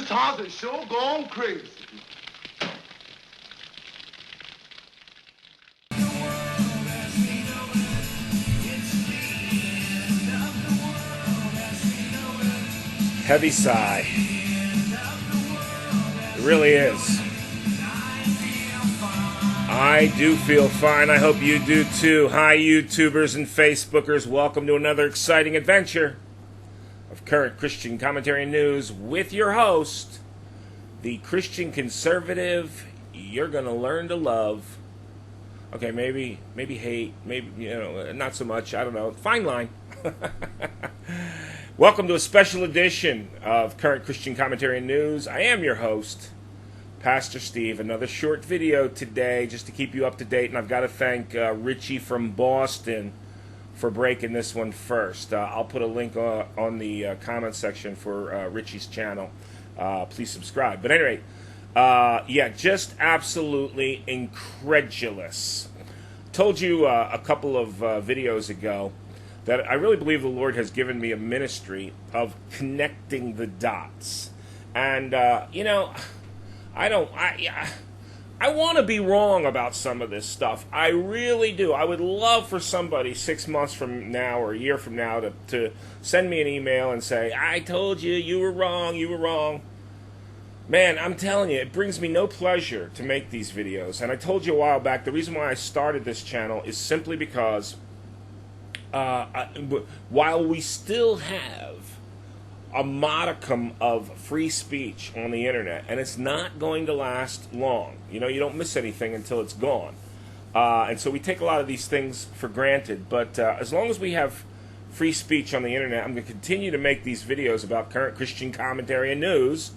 This house is sure gone crazy. Heavy sigh. It really is. I do feel fine. I hope you do too. Hi, YouTubers and Facebookers. Welcome to another exciting adventure of current Christian commentary and news with your host, the Christian conservative you're going to learn to love. Okay, maybe hate, maybe, not so much. I don't know. Fine line. Welcome to a special edition of Current Christian Commentary and News. I am your host, Pastor Steve. Another short video today just to keep you up to date. And I've got to thank Richie from Boston for breaking this one first. I'll put a link on the comment section for Richie's channel. Please subscribe. But at any rate, just absolutely incredulous. Told you a couple of videos ago that I really believe the Lord has given me a ministry of connecting the dots. And, I want to be wrong about some of this stuff. I really do. I would love for somebody 6 months from now or a year from now to send me an email and say, I told you, you were wrong. Man, I'm telling you, it brings me no pleasure to make these videos. And I told you a while back, the reason why I started this channel is simply because while we still have a modicum of free speech on the internet, and it's not going to last long. You don't miss anything until it's gone. And so we take a lot of these things for granted. But as long as we have free speech on the internet, I'm going to continue to make these videos about current Christian commentary and news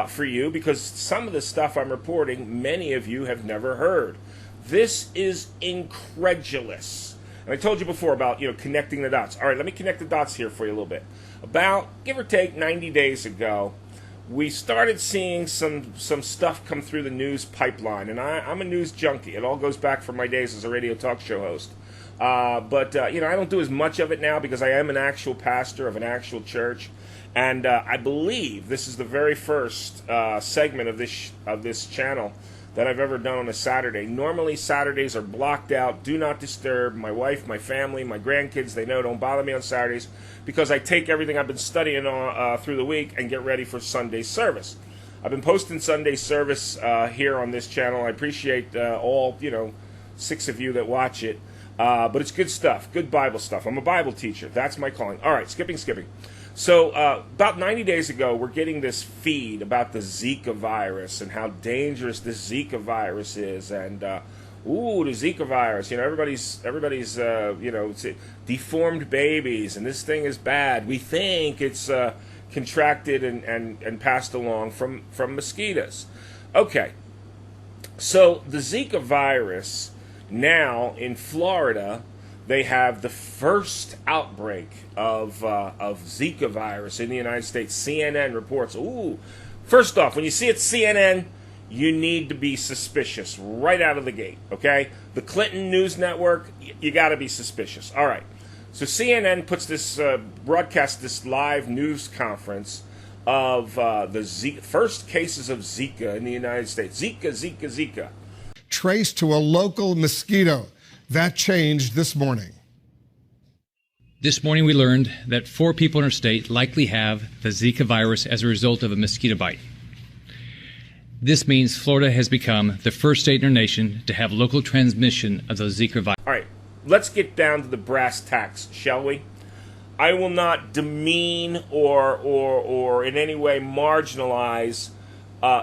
for you, because some of the stuff I'm reporting, many of you have never heard. This is incredulous. And I told you before about, connecting the dots. All right, let me connect the dots here for you a little bit. About, give or take, 90 days ago, we started seeing some stuff come through the news pipeline. And I'm a news junkie. It all goes back from my days as a radio talk show host. But I don't do as much of it now because I am an actual pastor of an actual church. And I believe this is the very first segment of this channel that I've ever done on a Saturday. Normally, Saturdays are blocked out, do not disturb. My wife, my family, my grandkids, they know don't bother me on Saturdays because I take everything I've been studying through the week and get ready for Sunday service. I've been posting Sunday service here on this channel. I appreciate all, 6 of you that watch it. But it's good stuff, good Bible stuff. I'm a Bible teacher. That's my calling. All right, skipping. So about 90 days ago, we're getting this feed about the Zika virus and how dangerous this Zika virus is. And, the Zika virus, everybody's it's deformed babies, and this thing is bad. We think it's contracted and passed along from mosquitoes. Okay, so the Zika virus now in Florida, they have the first outbreak of Zika virus in the United States. CNN reports. First off, when you see it's CNN, you need to be suspicious right out of the gate, okay? The Clinton News Network, you got to be suspicious. All right. So CNN puts this, broadcasts this live news conference of the first cases of Zika in the United States. Zika. Traced to a local mosquito. That changed this morning. This morning we learned that 4 people in our state likely have the Zika virus as a result of a mosquito bite. This means Florida has become the first state in our nation to have local transmission of the Zika virus. All right, let's get down to the brass tacks, shall we? I will not demean or in any way marginalize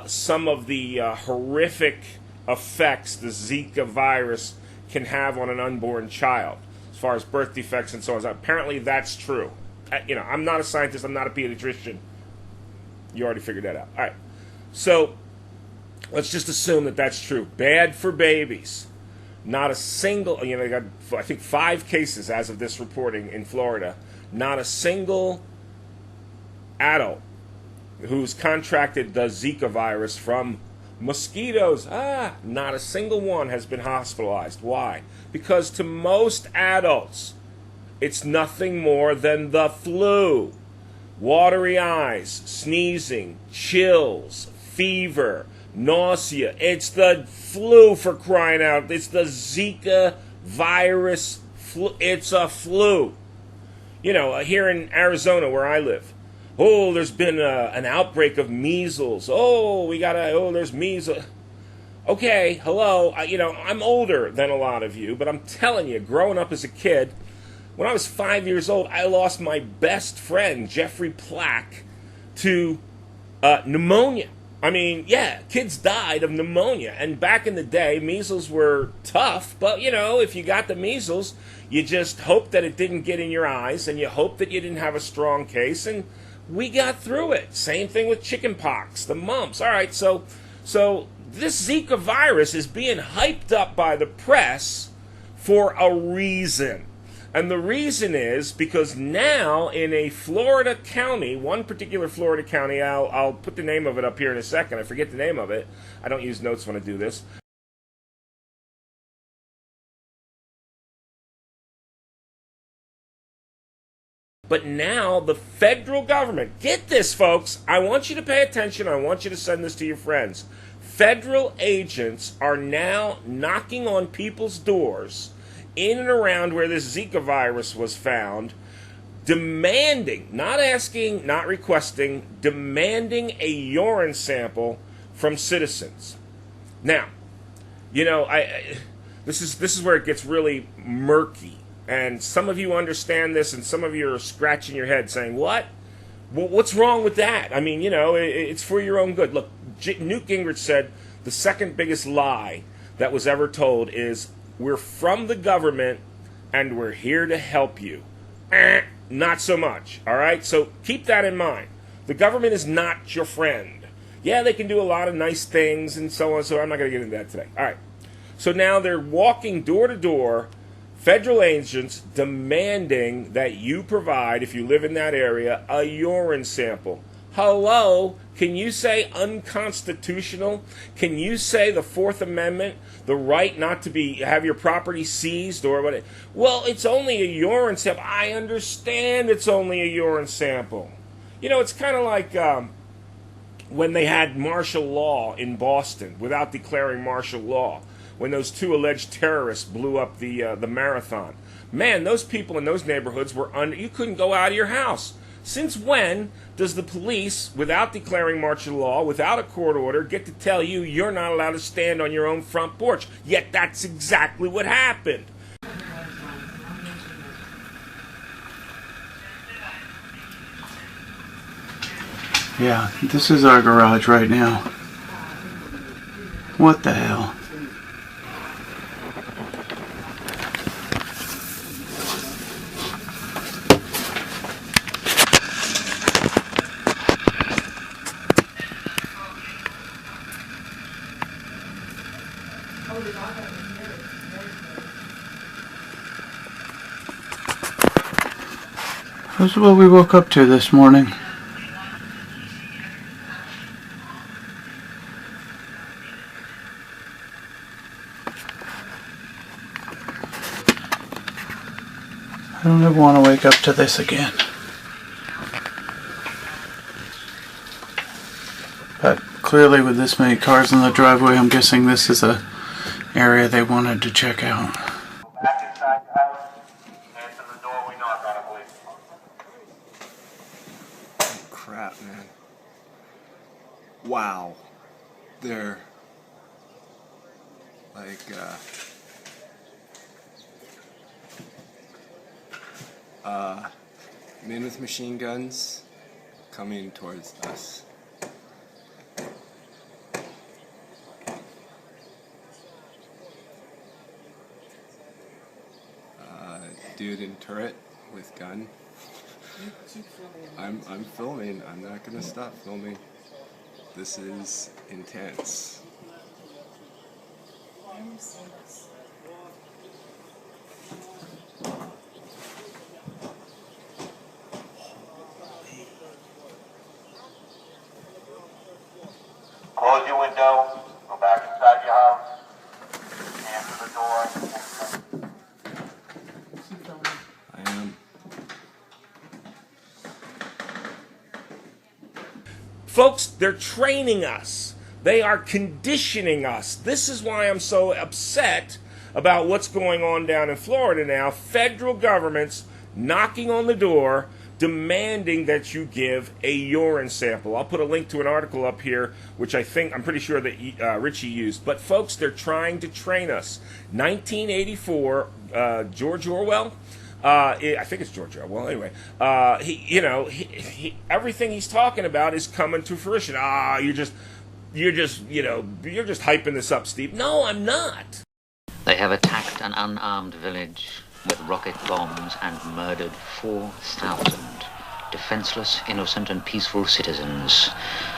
some of the horrific effects the Zika virus can have on an unborn child, as far as birth defects and so on. Apparently that's true. I'm not a scientist, I'm not a pediatrician. You already figured that out. All right. So let's just assume that that's true. Bad for babies. Not a single, they got, I think, 5 cases as of this reporting in Florida. Not a single adult who's contracted the Zika virus from mosquitoes, not a single one has been hospitalized. Why? Because to most adults, it's nothing more than the flu. watery eyes, sneezing, chills, fever, nausea. It's the flu, for crying out. It's the Zika virus flu. It's a flu. You know, here in Arizona where I live, oh, there's been an outbreak of measles. There's measles. Okay, hello. I'm older than a lot of you, but I'm telling you, growing up as a kid, when I was 5 years old, I lost my best friend, Jeffrey Plack, to pneumonia. I mean, yeah, kids died of pneumonia. And back in the day, measles were tough, but, if you got the measles, you just hoped that it didn't get in your eyes, and you hoped that you didn't have a strong case, and we got through it. Same thing with chicken pox, the mumps. All right, so this Zika virus is being hyped up by the press for a reason. And the reason is because now in a Florida county, one particular Florida county, I'll put the name of it up here in a second. I forget the name of it. I don't use notes when I do this. But now the federal government, get this, folks, I want you to pay attention. I want you to send this to your friends. Federal agents are now knocking on people's doors in and around where this Zika virus was found, demanding, not asking, not requesting, demanding a urine sample from citizens. Now, this is where it gets really murky. And some of you understand this, and some of you are scratching your head saying, what? Well, what's wrong with that? I mean, it's for your own good. Look, Newt Gingrich said the second biggest lie that was ever told is, we're from the government, and we're here to help you. Not so much, all right? So keep that in mind. The government is not your friend. Yeah, they can do a lot of nice things and so on, so I'm not going to get into that today. All right. So now they're walking door to door, federal agents demanding that you provide, if you live in that area, a urine sample. Hello? Can you say unconstitutional? Can you say the Fourth Amendment, the right not to have your property seized or what? Well, it's only a urine sample. I understand it's only a urine sample. It's kind of like when they had martial law in Boston without declaring martial law, when those two alleged terrorists blew up the marathon. Man, those people in those neighborhoods you couldn't go out of your house. Since when does the police, without declaring martial law, without a court order, get to tell you you're not allowed to stand on your own front porch? Yet that's exactly what happened. Yeah, this is our garage right now. What the hell? This is what we woke up to this morning. I don't ever want to wake up to this again. But clearly with this many cars in the driveway, I'm guessing this is a area they wanted to check out. Back inside the house, answer the door, we knock on it, please. Oh, crap, man. Wow. They're like, men with machine guns coming towards us. Dude in turret with gun. I'm filming. I'm not gonna stop filming. This is intense. Close your window, go back inside your house, answer the door. I am. Folks, they're training us. They are conditioning us. This is why I'm so upset about what's going on down in Florida now. Federal government's knocking on the door, demanding that you give a urine sample. I'll put a link to an article up here, which I'm pretty sure that Richie used. But folks, they're trying to train us. 1984, George Orwell. I think it's George Orwell. Anyway, everything he's talking about is coming to fruition. You're just hyping this up, Steve. No, I'm not. They have attacked an unarmed village with rocket bombs and murdered 4,000 defenseless, innocent, and peaceful citizens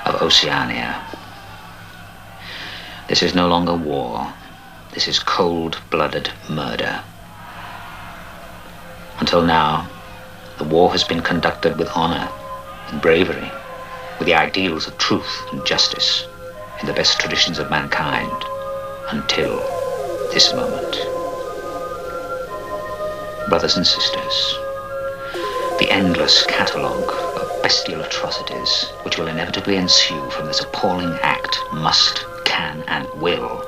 of Oceania. This is no longer war. This is cold-blooded murder. Until now, the war has been conducted with honor and bravery, with the ideals of truth and justice, in the best traditions of mankind, until this moment. Brothers and sisters, the endless catalogue of bestial atrocities which will inevitably ensue from this appalling act must, can, and will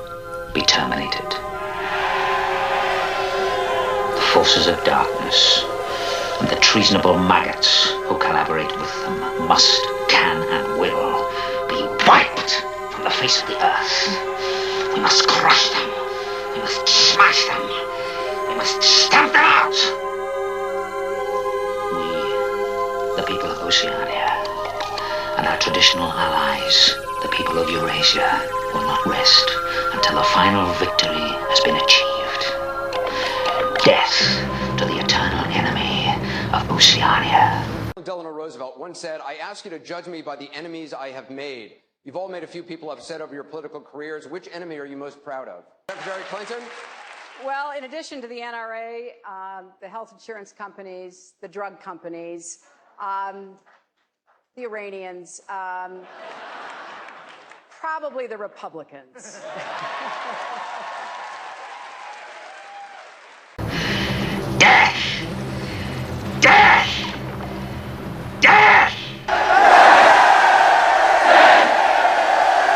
be terminated. The forces of darkness and the treasonable maggots who collaborate with them must, can, and will be wiped from the face of the earth. We must crush them. We must smash them. We must stamp them out. We, the people of Oceania, and our traditional allies, the people of Eurasia, will not rest until the final victory has been achieved. Death to the eternal enemy of Oceania. Delano Roosevelt once said, "I ask you to judge me by the enemies I have made." You've all made a few people upset over your political careers. Which enemy are you most proud of? Secretary Clinton? Well, in addition to the NRA, the health insurance companies, the drug companies, the Iranians, probably the Republicans. Death! Death! Death!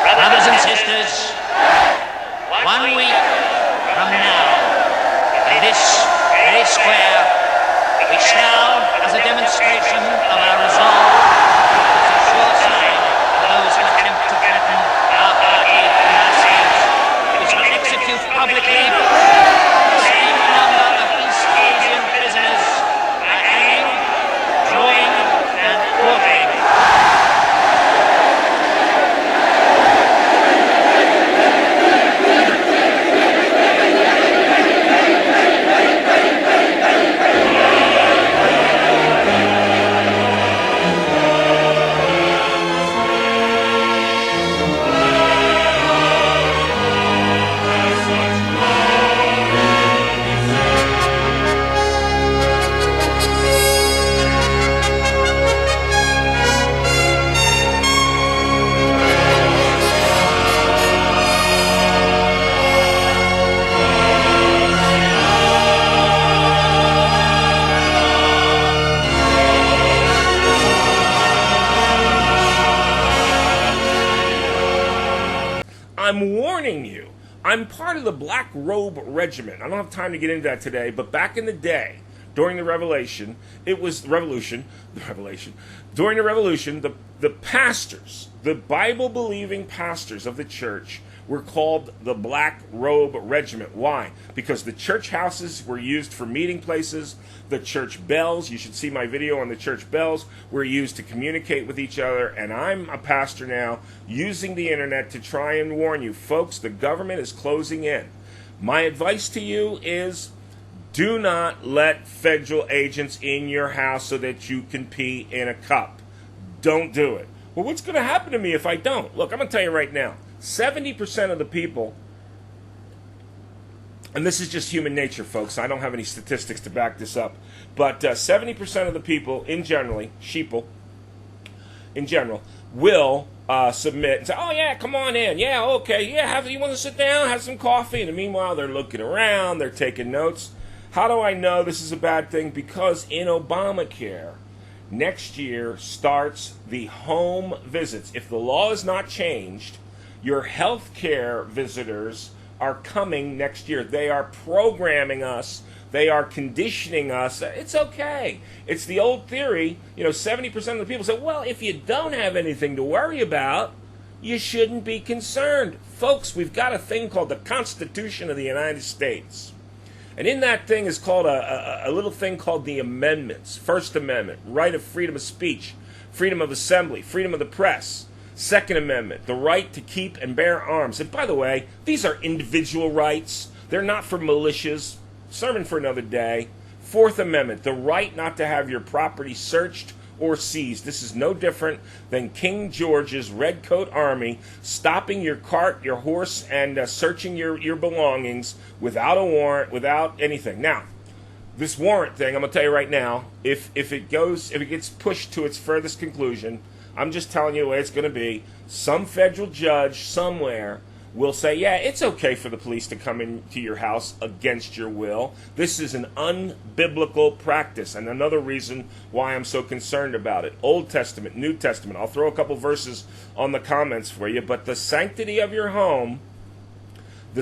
Brothers and sisters, 1 week from now, in this very square, we shall, as a demonstration of our resolve, as a sure sign to those who attempt to threaten our party and ourselves, we shall execute publicly the same number of East Asian prisoners by hanging, drawing, and quartering. I'm warning you. I'm part of the Black Robe Regiment. I don't have time to get into that today, but back in the day, during the Revolution, during the Revolution, the pastors, the Bible-believing pastors of the church were called the Black Robe Regiment. Why? Because the church houses were used for meeting places. The church bells, you should see my video on the church bells, were used to communicate with each other. And I'm a pastor now using the internet to try and warn you. Folks, the government is closing in. My advice to you is do not let federal agents in your house so that you can pee in a cup. Don't do it. Well, what's going to happen to me if I don't? Look, I'm going to tell you right now. 70% of the people, and this is just human nature, folks. I don't have any statistics to back this up, but 70% of the people, sheeple, in general, will submit and say, "Oh yeah, come on in. Yeah, okay. Yeah, you want to sit down, have some coffee?" And meanwhile, they're looking around, they're taking notes. How do I know this is a bad thing? Because in Obamacare, next year starts the home visits. If the law is not changed, your health care visitors are coming next year. They are programming us. They are conditioning us. It's okay. It's the old theory. 70% of the people say, well, if you don't have anything to worry about, you shouldn't be concerned. Folks, we've got a thing called the Constitution of the United States. And in that thing is called a little thing called the amendments. First Amendment, right of freedom of speech, freedom of assembly, freedom of the press. Second Amendment, the right to keep and bear arms. And by the way, these are individual rights. They're not for militias. Sermon for another day. Fourth Amendment, the right not to have your property searched or seized. This is no different than King George's Redcoat Army stopping your cart, your horse, and searching your belongings without a warrant, without anything. Now, this warrant thing, I'm going to tell you right now, if it gets pushed to its furthest conclusion, I'm just telling you the way it's going to be. Some federal judge somewhere will say, yeah, it's okay for the police to come into your house against your will. This is an unbiblical practice, and another reason why I'm so concerned about it. Old Testament, New Testament. I'll throw a couple verses on the comments for you, but the sanctity of your home, and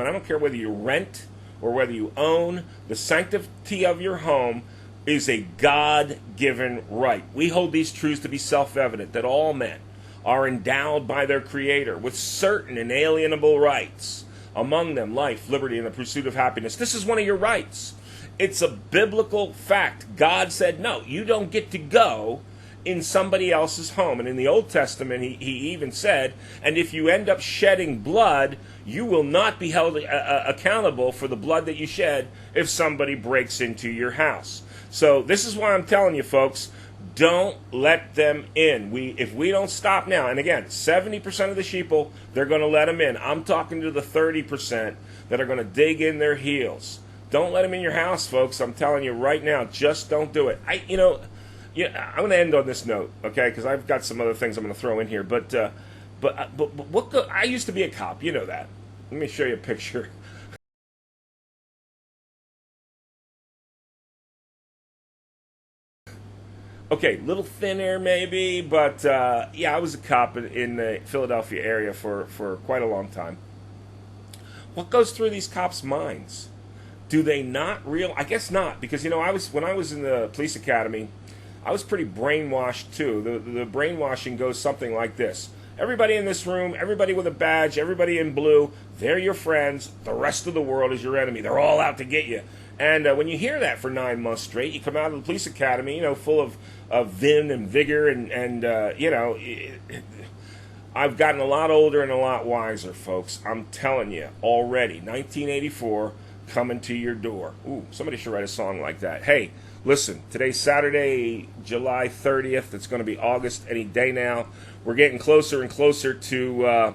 I don't care whether you rent or whether you own, the sanctity of your home is a God-given right. We hold these truths to be self-evident, that all men are endowed by their Creator with certain inalienable rights, among them life, liberty, and the pursuit of happiness. This is one of your rights. It's a biblical fact. God said, no, you don't get to go in somebody else's home. And in the Old Testament, he even said, and if you end up shedding blood, you will not be held accountable for the blood that you shed if somebody breaks into your house. So this is why I'm telling you, folks, don't let them in. If we don't stop now, and again, 70% of the sheeple, they're going to let them in. I'm talking to the 30% that are going to dig in their heels. Don't let them in your house, folks. I'm telling you right now, just don't do it. I'm going to end on this note, okay? Because I've got some other things I'm going to throw in here. But I used to be a cop. You know that. Let me show you a picture. Okay, little thin air maybe, but yeah, I was a cop in the Philadelphia area for quite a long time. What goes through these cops' minds? Do they not I guess not, because when I was in the police academy, I was pretty brainwashed too. The brainwashing goes something like this. Everybody in this room, everybody with a badge, everybody in blue, they're your friends. The rest of the world is your enemy. They're all out to get you. And when you hear that for 9 months straight, you come out of the police academy, full of vim and vigor, and I've gotten a lot older and a lot wiser, folks. I'm telling you, already, 1984 coming to your door. Ooh, somebody should write a song like that. Hey, listen, today's Saturday, July 30th. It's going to be August any day now. We're getting closer and closer to,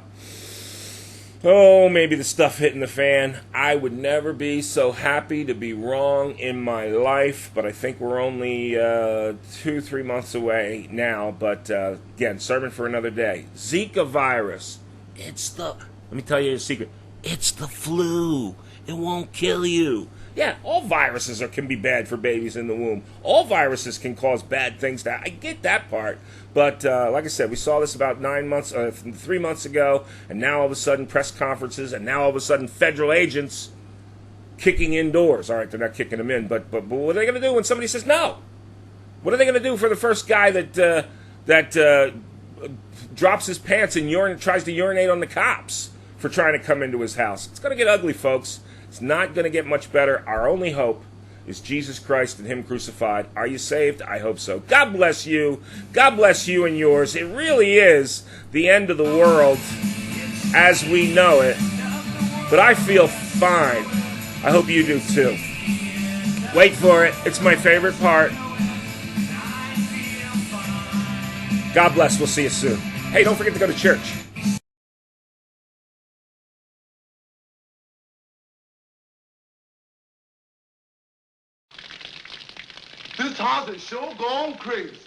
maybe the stuff hitting the fan. I would never be so happy to be wrong in my life, but I think we're only 2-3 months away now. But again, sermon for another day. Zika virus. Let me tell you a secret. It's the flu. It won't kill you. Yeah, all viruses can be bad for babies in the womb. All viruses can cause bad things. I get that part. But like I said, we saw this about 3 months ago, and now all of a sudden press conferences, and now all of a sudden federal agents kicking indoors. All right, they're not kicking them in, but what are they going to do when somebody says no? What are they going to do for the first guy that drops his pants and tries to urinate on the cops for trying to come into his house? It's going to get ugly, folks. It's not going to get much better. Our only hope is Jesus Christ and Him crucified. Are you saved? I hope so. God bless you. God bless you and yours. It really is the end of the world as we know it. But I feel fine. I hope you do too. Wait for it. It's my favorite part. God bless. We'll see you soon. Hey, don't forget to go to church. This house is sure gone crazy.